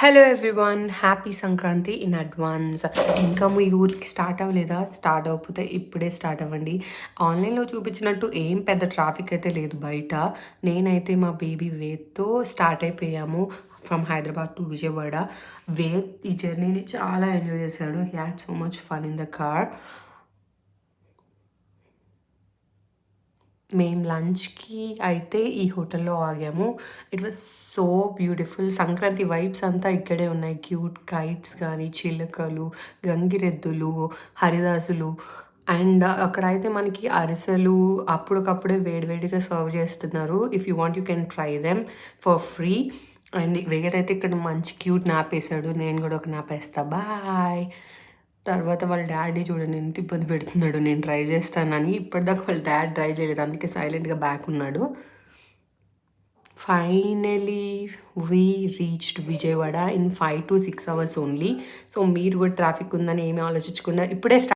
Hello everyone, happy Sankranti in advance. ఇంకా మీ ఊరికి start అవ్వలేదా? స్టార్ట్ అవ్వకపోతే ఇప్పుడే స్టార్ట్ అవ్వండి. ఆన్లైన్లో చూపించినట్టు ఏం పెద్ద ట్రాఫిక్ అయితే లేదు బయట. నేనైతే మా బేబీ వేత్తో స్టార్ట్ అయిపోయాము ఫ్రమ్ హైదరాబాద్ టు విజయవాడ. వేత్ ఈ జర్నీని చాలా ఎంజాయ్ చేశాడు. He had so much fun in the car. మేము లంచ్‌కి అయితే ఈ హోటల్‌లో ఆగాము. It was so beautiful. Sankranti vibes అంతా ఇక్కడే ఉన్నాయి. క్యూట్ కైట్స్ కానీ, చిలుకలు, గంగిరెద్దులు, హరిదాసులు అండ్ అక్కడైతే మనకి అరిసెలు అప్పటికప్పుడే వేడివేడిగా సర్వ్ చేస్తున్నారు. If you want you can try them for free. And Ved అయితే ఇక్కడ మంచి క్యూట్ న్యాప్ ఏసాడు. నేను కూడా ఒక న్యాప్ ఏస్తా. బాయ్. తర్వాత వాళ్ళ డాడీ చూడండి ఎంత ఇబ్బంది పెడుతున్నాడు నేను డ్రైవ్ చేస్తానని. ఇప్పటిదాకా వాళ్ళ డాడ్ డ్రైవ్ చేయలేదు, అందుకే సైలెంట్గా బ్యాక్ ఉన్నాడు. Finally we reached Vijayawada in 5 to 6 hours only. So మీరు కూడా ట్రాఫిక్ ఉందని ఏమీ ఆలోచించకుండా ఇప్పుడే